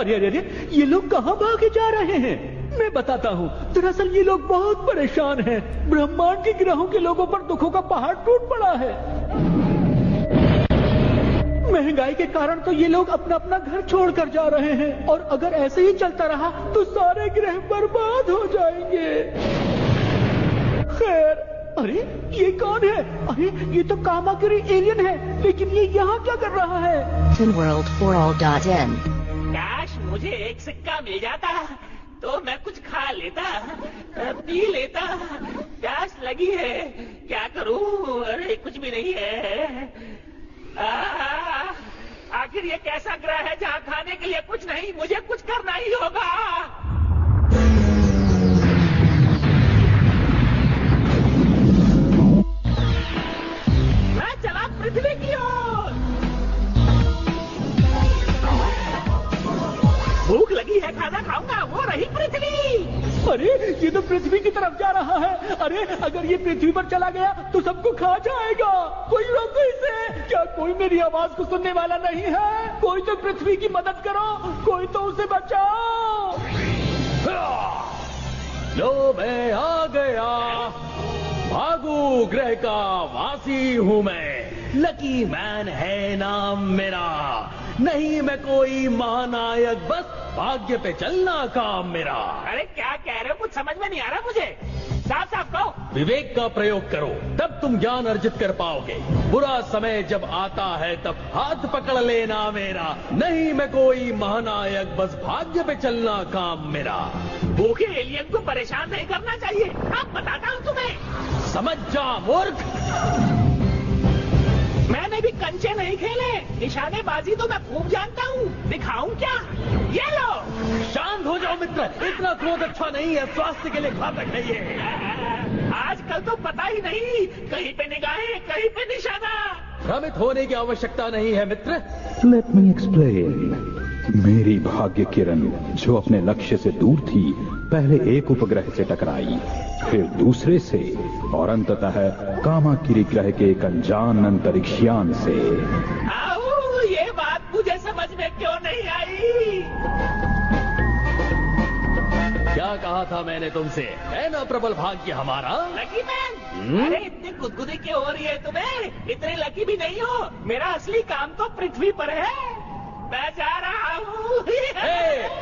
अरे अरे अरे, ये लोग कहाँ भागे जा रहे हैं? मैं बताता हूँ, दरअसल ये लोग बहुत परेशान हैं। ब्रह्मांड के ग्रहों के लोगों पर दुखों का पहाड़ टूट पड़ा है। महंगाई के कारण तो ये लोग अपना अपना घर छोड़कर जा रहे हैं, और अगर ऐसे ही चलता रहा तो सारे ग्रह बर्बाद हो जाएंगे। खैर, अरे ये कौन है? अरे ये तो कामाकिरी एलियन है, लेकिन ये यहाँ क्या कर रहा है? Tinworld4all.in काश मुझे एक सिक्का मिल जाता तो मैं कुछ खा लेता, पी लेता। प्यास लगी है, क्या करूं? अरे कुछ भी नहीं है। आखिर ये कैसा ग्रह है जहाँ खाने के लिए कुछ नहीं? मुझे कुछ करना ही होगा। मैं चला पृथ्वी की ओर। भूख लगी है, खाना खाऊंगा। वो रही पृथ्वी। अरे ये तो पृथ्वी की तरफ जा रहा है। अरे अगर ये पृथ्वी पर चला गया तो सबको खा जाएगा। कोई रोको इसे। क्या कोई मेरी आवाज को सुनने वाला नहीं है? कोई तो पृथ्वी की मदद करो, कोई तो उसे बचाओ। लो मैं आ गया। भागू ग्रह का वासी हूँ मैं। लकी मैन है नाम मेरा। नहीं मैं कोई महानायक, बस भाग्य पे चलना काम मेरा। अरे क्या कह रहे हो? कुछ समझ में नहीं आ रहा मुझे। साफ साफ कहो। विवेक का प्रयोग करो, तब तुम ज्ञान अर्जित कर पाओगे। बुरा समय जब आता है तब हाथ पकड़ लेना मेरा। नहीं मैं कोई महानायक, बस भाग्य पे चलना काम मेरा। भूखे एलियन को परेशान नहीं करना चाहिए। अब बताता हूँ तुम्हें। समझ जा मूर्ख। मैंने भी कंचे नहीं खेले, निशानेबाजी तो मैं खूब जानता हूँ। दिखाऊं क्या? ये लो। शांत हो जाओ मित्र, इतना क्रोध अच्छा नहीं है, स्वास्थ्य के लिए घातक है ये। आजकल तो पता ही नहीं, कहीं पे निगाहें, कहीं पे निशाना। भ्रमित होने की आवश्यकता नहीं है मित्र। Let me explain. मेरी भाग्य किरण जो अपने लक्ष्य से दूर थी, पहले एक उपग्रह से टकराई, फिर दूसरे से, और अंततः कामाकिरी ग्रह के एक अनजान अंतरिक्षयान से। आओ, ये बात मुझे समझ में क्यों नहीं आई? क्या कहा था मैंने तुमसे? है ना प्रबल भाग्य हमारा। लकी मैन, अरे इतनी गुदगुदी क्यों हो रही है तुम्हें? इतने लकी भी नहीं हो। मेरा असली काम तो पृथ्वी पर है। मैं जा रहा हूँ।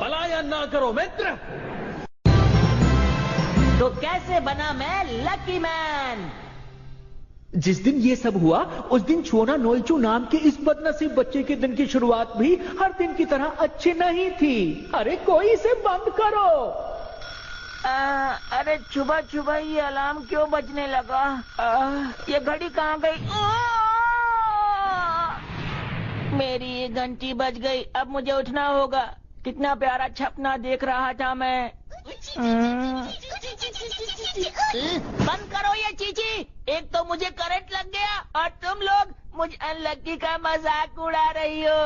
पलायन ना करो मित्र। तो कैसे बना मैं लकी मैन? जिस दिन ये सब हुआ उस दिन छोना नोइचू नाम के इस बदनसीब बच्चे के दिन की शुरुआत भी हर दिन की तरह अच्छी नहीं थी। अरे कोई इसे बंद करो। अरे सुबह सुबह ये अलार्म क्यों बजने लगा? ये घड़ी कहाँ गई? मेरी ये घंटी बज गई। अब मुझे उठना होगा। कितना प्यारा सपना देख रहा था मैं। बंद करो ये चीची। एक तो मुझे करंट लग गया और तुम लोग मुझ अनलकी का मजाक उड़ा रही हो।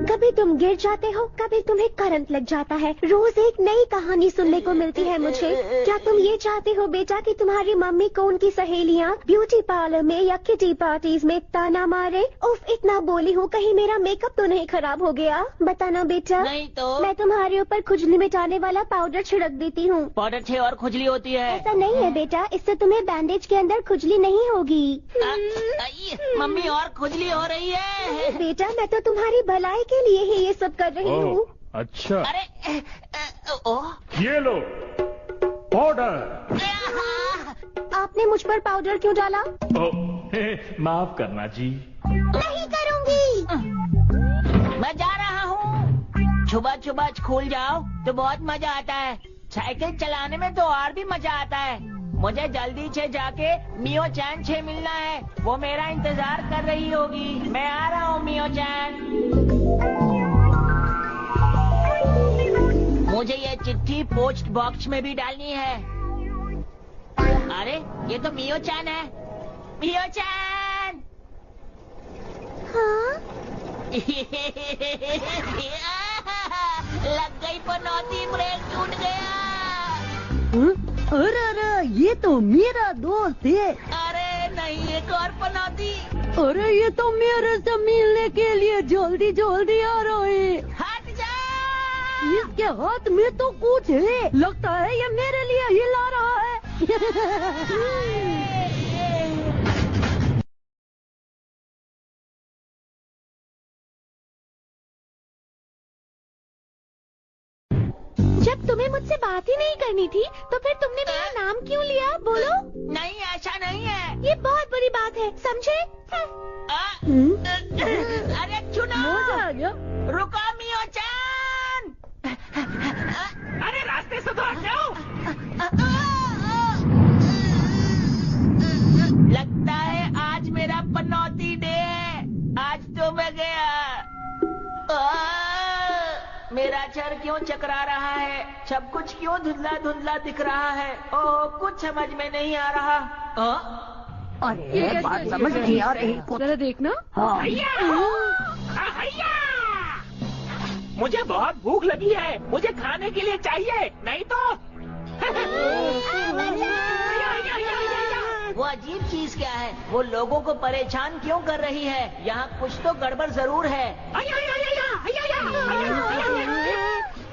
कभी तुम गिर जाते हो, कभी तुम्हें करंट लग जाता है। रोज एक नई कहानी सुनने को मिलती है मुझे। क्या तुम ये चाहते हो बेटा कि तुम्हारी मम्मी को उनकी सहेलियाँ ब्यूटी पार्लर में या किटी पार्टीज में ताना मारे? उफ, इतना बोली हूँ, कहीं मेरा मेकअप तो नहीं खराब हो गया? बताना बेटा। नहीं तो मैं तुम्हारे ऊपर खुजली मिटाने वाला पाउडर छिड़क देती हूँ। पाउडर से और खुजली होती है? ऐसा नहीं है बेटा, इससे तुम्हें बैंडेज के अंदर खुजली नहीं होगी। मम्मी और खुजली हो रही है। बेटा मैं तो तुम्हारी भलाई के लिए ही ये सब कर रही हूँ। अच्छा। अरे ये लो पाउडर। आपने मुझ पर पाउडर क्यों डाला? माफ करना जी। नहीं करूँगी। मैं जा रहा हूँ। सुबह सुबह स्कूल जाओ तो बहुत मजा आता है। साइकिल चलाने में तो और भी मजा आता है। मुझे जल्दी से जाके मियो चैन से मिलना है। वो मेरा इंतजार कर रही होगी। मैं आ रहा हूँ मियो चैन। मुझे ये चिट्ठी पोस्ट बॉक्स में भी डालनी है। अरे ये तो मियो चैन है। मियो चैन। हाँ? लग गई पनौती, ब्रेक टूट गया। अरे ये तो मेरा दोस्त है। अरे नहीं, एक और पनौती। अरे ये तो मेरे से मिलने के लिए जल्दी जल्दी आ रहा है। हट जा। इसके हाथ में तो कुछ है, लगता है ये मेरे लिए हिला रहा है। जब तुम्हें मुझसे बात ही नहीं करनी थी तो फिर तुमने मेरा नाम क्यों लिया? बोलो। नहीं, ऐसा नहीं है। ये बहुत बड़ी बात है, समझे? अरे चुनो। मजा आ गया। रुको मियो-चान। अरे रास्ते से तो हट जाओ। लगता है आज मेरा पनौती डे है। आज तो मैं गया। मेरा सर क्यों चकरा रहा है? सब कुछ क्यों धुंधला धुंधला दिख रहा है? ओह, कुछ समझ में नहीं आ रहा। अरे बात समझ नहीं आ रही। जरा देखना। हैया! मुझे बहुत भूख लगी है, मुझे खाने के लिए चाहिए, नहीं तो। वो अजीब चीज क्या है? वो लोगों को परेशान क्यों कर रही है? यहाँ कुछ तो गड़बड़ जरूर है।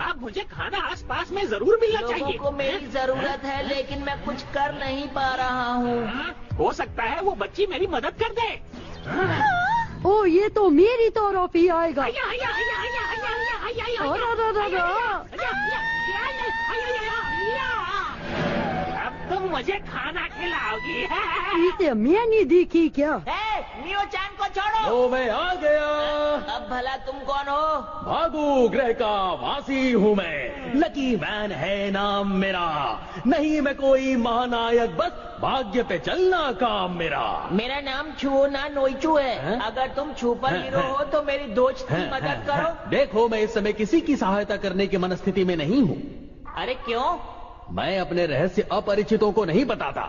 अब मुझे खाना आसपास में जरूर मिलना चाहिए। लोगों को मेरी जरूरत है, लेकिन मैं कुछ कर नहीं पा रहा हूँ। हो सकता है वो बच्ची मेरी मदद कर दे। ओ, ये तो मेरी तरफ ही आएगा। अब तुम मुझे खाना खिलाओगी। इसे मैं नहीं दिखी क्या? मियो-चान को छोड़ो। तो मैं आ गया। अब भला तुम कौन हो? भागू ग्रह का वासी हूँ मैं, लकी मैन है नाम मेरा। नहीं मैं कोई महानायक, बस भाग्य पे चलना काम मेरा। मेरा नाम छुओना नोइचू है। अगर तुम छुपर हीरो हो तो मेरी दोस्त की मदद करो। देखो, मैं इस समय किसी की सहायता करने की मनस्थिति में नहीं हूँ। अरे क्यों? मैं अपने रहस्य अपरिचितों को नहीं बताता।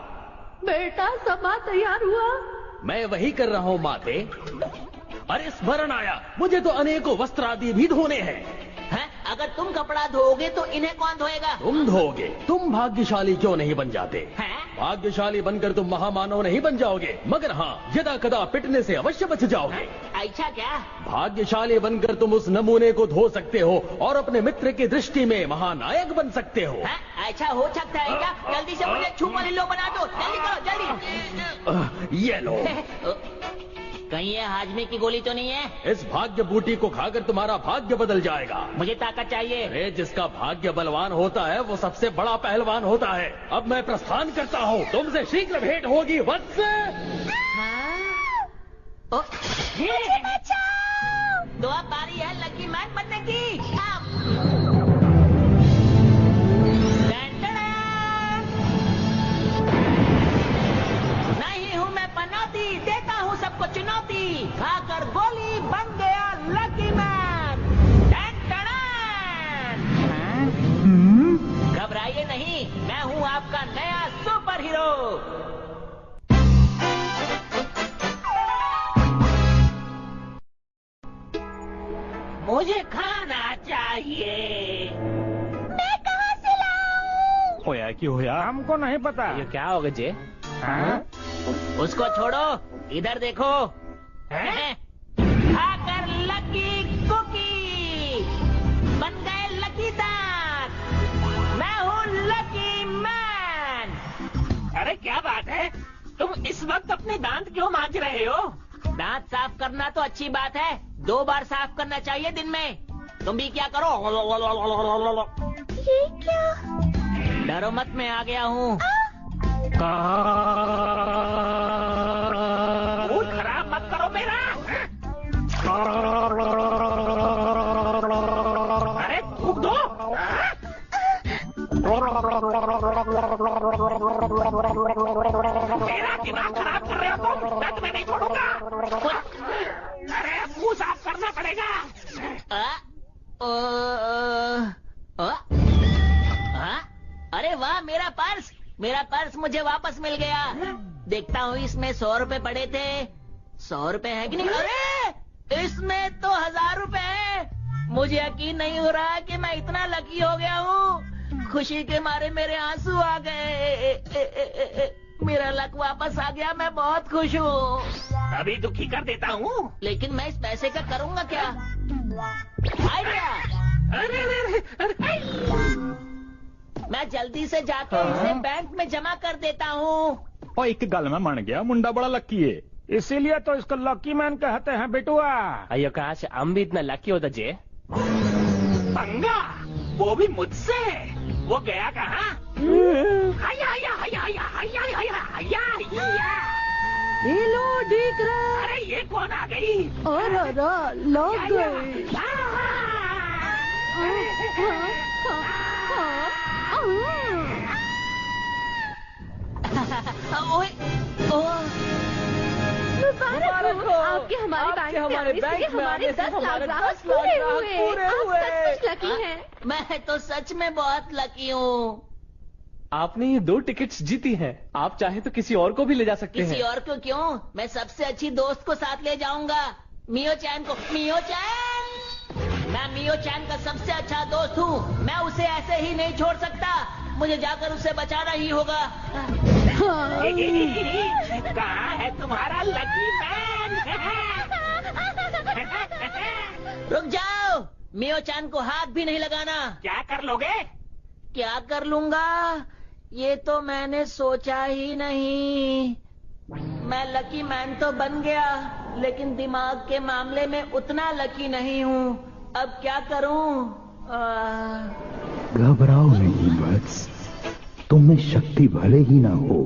बेटा, सभा तैयार हुआ? मैं वही कर रहा हूँ माते। अरे स्मरण आया, मुझे तो अनेकों वस्त्र आदि भी धोने हैं। अगर तुम कपड़ा धोओगे तो इन्हें कौन धोएगा? तुम धोगे। तुम भाग्यशाली क्यों नहीं बन जाते? भाग्यशाली बनकर तुम महामानव नहीं बन जाओगे, मगर हाँ, यदा कदा पिटने से अवश्य बच जाओगे। ऐसा क्या? भाग्यशाली बनकर तुम उस नमूने को धो सकते हो और अपने मित्र की दृष्टि में महानायक बन सकते हो। ऐसा हो सकता है क्या? जल्दी से मुझे छुपर हीरो बना दो। जल्दी करो, जल्दी। ये लो। कहीं ये हाजमे की गोली तो नहीं है? इस भाग्य बूटी को खाकर तुम्हारा भाग्य बदल जाएगा। मुझे ताकत चाहिए। अरे जिसका भाग्य बलवान होता है वो सबसे बड़ा पहलवान होता है। अब मैं प्रस्थान करता हूँ, तुमसे शीघ्र भेंट होगी वत्स। दुआ बारी है लकी मैन बनने की। नहीं हूँ मैं पनौती, देता हूँ सबको चुनौती। खाकर गोली बन गया लकी मैन। घबराइए नहीं, मैं हूँ आपका नया सुपर हीरो। मुझे खाना चाहिए। मैं कहाँ से लाऊं? होया क्यों होया? हमको नहीं पता। ये क्या होगा जे? उसको छोड़ो, इधर देखो। खाकर लकी कुकी बन गए लकी दांत। मैं हूँ लकी मैन। अरे क्या बात है, तुम इस वक्त अपने दांत क्यों मांज रहे हो? दांत साफ करना तो अच्छी बात है, 2 बार साफ करना चाहिए दिन में। तुम भी क्या करो। ये क्या? डरो मत, मैं आ गया हूँ। मूड खराब मत करो मेरा। अरे थूक दो। मेरा दिमाग खराब कर रहे हो तुम, मैं तुम्हें नहीं छोड़ूंगा। अरे मुंह साफ करना पड़ेगा। अरे वाह, मेरा पर्स मुझे वापस मिल गया। देखता हूँ इसमें 100 रुपए पड़े थे। 100 रुपए है कि नहीं? अरे इसमें तो 1000 रुपए है। मुझे यकीन नहीं हो रहा कि मैं इतना लकी हो गया हूँ। खुशी के मारे मेरे आंसू आ गए। मेरा लक वापस आ गया, मैं बहुत खुश हूँ। अभी दुखी कर देता हूँ। लेकिन मैं इस पैसे का करूँगा क्या? आइडिया! अरे अरे अरे मैं जल्दी से जाके इसे बैंक में जमा कर देता हूँ। और एक गल मैं मन गया, मुंडा बड़ा लकी है, इसीलिए तो इसको लकी मैन कहते हैं बेटुआ। अयो काश हम भी इतना लकी होता जे। पंगा, वो भी मुझसे। वो गया कहाँ? हाया हाया हाया हाया हाया हाया हाया हाया। ये लो दिख रहा। अरे ये कौन आ गई? अरे लग गई। ओए, ओह, मुबारक हो। आपके हमारे बैंक में हमारे 10 लाख ग्राहक पूरे हुए। आप सचमुच लकी हैं। मैं तो सच में बहुत लकी हूँ। आपने ये 2 टिकट्स जीती हैं। आप चाहे तो किसी और को भी ले जा सकते किसी हैं। और को क्यों? मैं सबसे अच्छी दोस्त को साथ ले जाऊंगा, मियो चैन को। मियो चैन, मैं मियो चैन का सबसे अच्छा दोस्त हूँ। मैं उसे ऐसे ही नहीं छोड़ सकता। मुझे जाकर उसे बचाना ही होगा। कहाँ है तुम्हारा लकी मैन? रुक जाओ, मियो चैन को हाथ भी नहीं लगाना। क्या कर लोगे? क्या कर लूंगा, ये तो मैंने सोचा ही नहीं। मैं लकी मैन तो बन गया, लेकिन दिमाग के मामले में उतना लकी नहीं हूँ। अब क्या करूँ? घबराओ नहीं वत्स, तुम में शक्ति भले ही ना हो,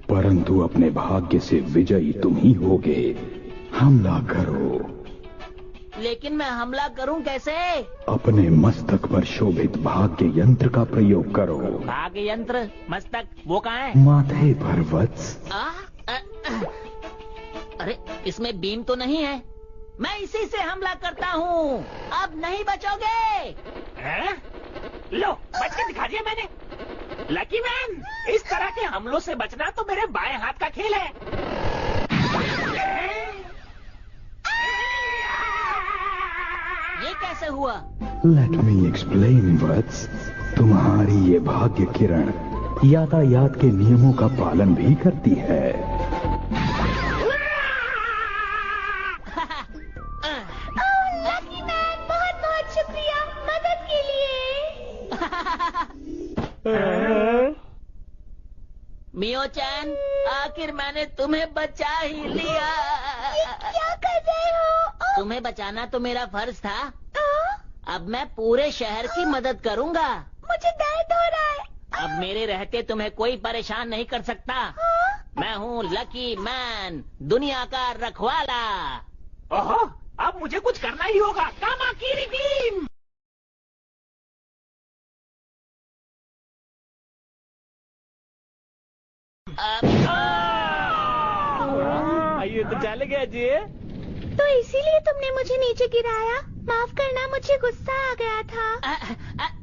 परंतु अपने भाग्य से विजयी तुम ही होगे। हमला करो। लेकिन मैं हमला करूं कैसे? अपने मस्तक पर शोभित भाग्य यंत्र का प्रयोग करो। भाग्य यंत्र? मस्तक वो कहाँ है? माथे पर वत्स। अरे इसमें बीम तो नहीं है। मैं इसी से हमला करता हूँ। अब नहीं बचोगे। लो, बच के दिखा दिया मैंने। लकी मैन, इस तरह के हमलों से बचना तो मेरे बाएं हाथ का खेल है। ये कैसे हुआ? लेट मी एक्सप्लेन वत्स। तुम्हारी ये भाग्य किरण यातायात के नियमों का पालन भी करती है। लकी मैन, बहुत बहुत शुक्रिया मदद के लिए। मियो चैन, आखिर मैंने तुम्हें बचा ही लिया। क्या कर रहे हो? तुम्हें बचाना तो मेरा फर्ज था। अब मैं पूरे शहर की मदद करूंगा। मुझे दर्द हो रहा है। अब मेरे रहते तुम्हें कोई परेशान नहीं कर सकता। मैं हूँ लकी मैन, दुनिया का रखवाला। ओहो, अब मुझे कुछ करना ही होगा। कामाकीरी टीम। आइए तो चले गया जी। तो इसीलिए तुमने मुझे नीचे गिराया? माफ करना, मुझे गुस्सा आ गया था।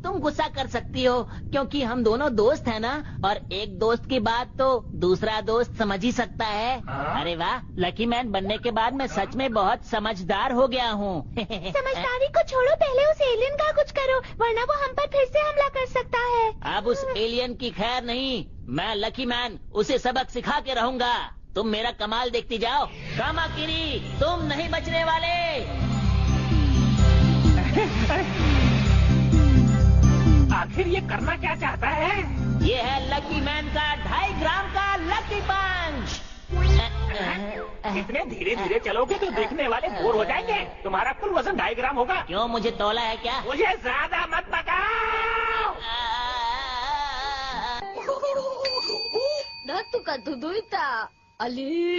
तुम गुस्सा कर सकती हो क्योंकि हम दोनों दोस्त हैं ना, और एक दोस्त की बात तो दूसरा दोस्त समझ ही सकता है। अरे वाह, लकी मैन बनने के बाद मैं सच में बहुत समझदार हो गया हूँ। समझदारी को छोड़ो, पहले उस एलियन का कुछ करो, वरना वो हम पर फिर से हमला कर सकता है। अब उस एलियन की खैर नहीं, मैं लकी मैन उसे सबक सिखा के रहूंगा। तुम मेरा कमाल देखती जाओ। कामाकिरी, तुम नहीं बचने वाले। आखिर ये करना क्या चाहता है? ये है लकी मैन का 2.5 ग्राम का लकी पंच। इतने धीरे धीरे चलोगे तो देखने वाले बोर हो जाएंगे। तुम्हारा कुल वजन 2.5 ग्राम होगा। क्यों, मुझे तौला है क्या? मुझे ज्यादा मत पकाओ। तुका दुदुईता अली।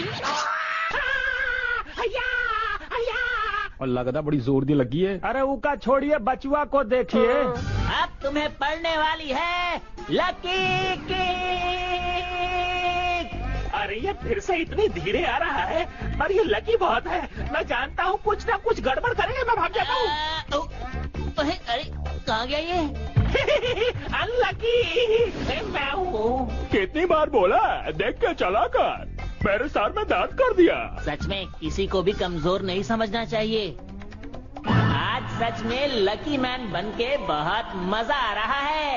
और लगता बड़ी जोर दी लगी है। अरे उका छोड़िए, बचुआ को देखिए। अब तुम्हें पड़ने वाली है लकी किक। अरे ये फिर से इतनी धीरे आ रहा है, पर ये लकी बहुत है। मैं जानता हूँ कुछ ना कुछ गड़बड़ करेंगे। मैं भाग जाता हूँ। अरे कहाँ गया ये? अनलकी मैं हूँ। कितनी बार बोला, देख के चला कर। मेरे सर में दर्द कर दिया। सच में किसी को भी कमजोर नहीं समझना चाहिए। आज सच में लकी मैन बनके बहुत मजा आ रहा है।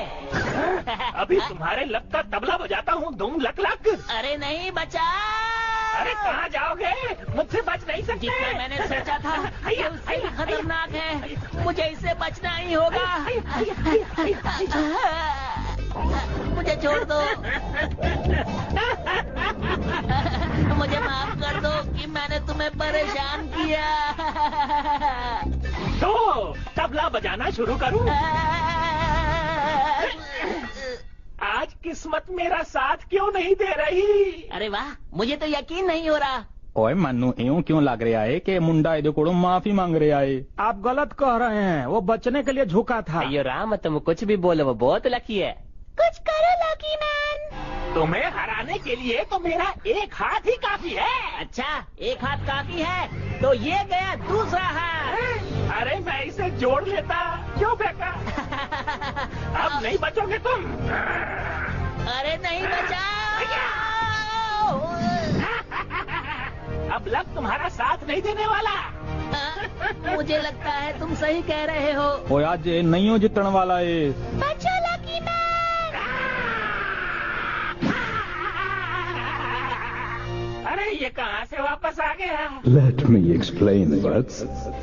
अभी तुम्हारे लक का तबला बजाता हूँ, दुम लक लक। अरे नहीं बचा। अरे कहाँ जाओगे? मुझसे बच नहीं सकते। जितना मैंने सोचा था ये उससे भी खतरनाक है। मुझे इससे बचना ही होगा। मुझे छोड़ दो। मुझे माफ कर दो कि मैंने तुम्हें परेशान किया। तो तबला बजाना शुरू करूं? आज किस्मत मेरा साथ क्यों नहीं दे रही? अरे वाह, मुझे तो यकीन नहीं हो रहा। ओए मन्नू यूं क्यों लग रहा है कि मुंडा इधर को माफी मांग रहा है? आप गलत कह रहे हैं, वो बचने के लिए झुका था। अयो राम, तुम कुछ भी बोलो, वो बहुत लकी है। कुछ करो लकी मैन। तुम्हें हराने के लिए तो मेरा एक हाथ ही काफी है। अच्छा, एक हाथ काफी है तो ये गया दूसरा हाथ। अरे मैं इसे जोड़ लेता, क्यों फेंका? अब नहीं बचोगे तुम। अरे नहीं बचा। अब लक तुम्हारा साथ नहीं देने वाला। मुझे लगता है तुम सही कह रहे हो। ओए आज नहीं हो जितने वाला है। बचो लकी मैन। अरे ये कहाँ से वापस आ गया? लेट मी एक्सप्लेन वत्स।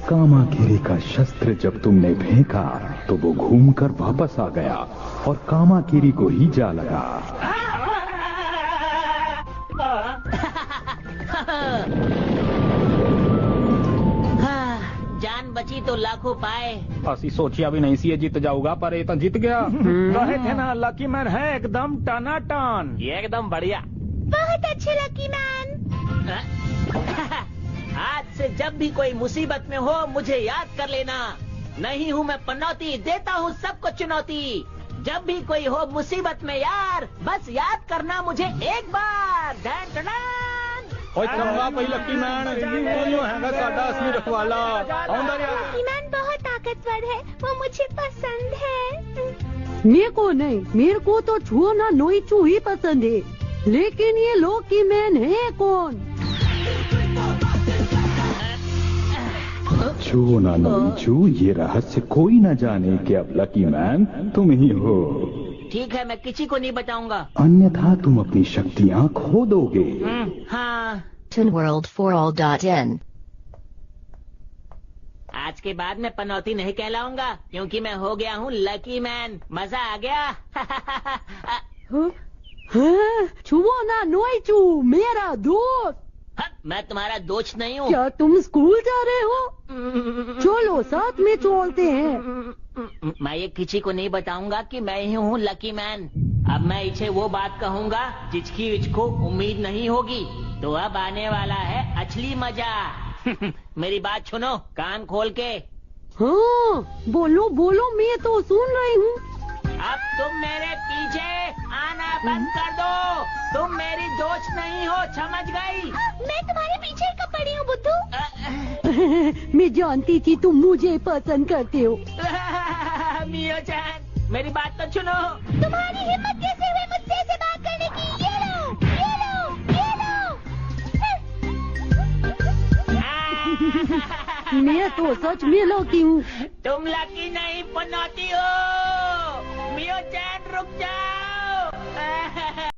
कामाकिरी का शस्त्र जब तुमने फेंका तो वो घूमकर वापस आ गया और कामाकिरी को ही जा लगा। जान बची तो लाखों पाए। असी सोचिया भी नहीं सी ये जीत जाऊंगा, पर ये तो जीत गया। कहे थे ना लकी मैन है एकदम टनाटन। ये एकदम बढ़िया। बहुत अच्छे लकी मैन। आज से जब भी कोई मुसीबत में हो मुझे याद कर लेना। नहीं हूँ मैं पनौती, देता हूँ सबको चुनौती। जब भी कोई हो मुसीबत में यार, बस याद करना मुझे एक बार। डन डन ओए चंगा भाई लकी मैन, वो हैगा साडा असली रखवाला। लकी मैन बहुत ताकतवर है, वो मुझे पसंद है। मेरे को नहीं, मेरे को तो छुआ नोईचू ही पसंद है। लेकिन ये लकी मैन है कौन? छू ना नोईचू, ये रहस्य कोई न जाने कि अब लकी मैन तुम ही हो। ठीक है, मैं किसी को नहीं बताऊंगा। अन्यथा तुम अपनी शक्तियाँ खो दोगे। हाँ, ToonWorld4All.in आज के बाद मैं पनौती नहीं कहलाऊंगा क्योंकि मैं हो गया हूँ लकी मैन। मजा आ गया। छुओ ना नोईचू, मेरा दोस्त। मैं तुम्हारा दोस्त नहीं हूँ। क्या तुम स्कूल जा रहे हो? चलो साथ में चलते हैं। मैं ये किसी को नहीं बताऊंगा कि मैं ही हूँ लकी मैन। अब मैं इसे वो बात कहूँगा जिसकी इसको उम्मीद नहीं होगी। तो अब आने वाला है असली मजा। मेरी बात सुनो कान खोल के। हाँ बोलो बोलो, मैं तो सुन रही हूँ। अब तुम मेरे पीछे आना बंद कर दो। तुम मेरी दोस्त नहीं हो, समझ गई? मैं तुम्हारे पीछे कब पड़ी हूँ बुद्धू? मैं जानती थी तुम मुझे पसंद करते हो। मियो चैन, मेरी बात तो सुनो। तुम्हारी हिम्मत कैसे हुई मुझसे ऐसे बात करने की? ये लो, ये लो, ये लो। मैं तो सच में लकी हूँ। तुम लकी नहीं पनौती हो। मियो चैन रुक जाओ।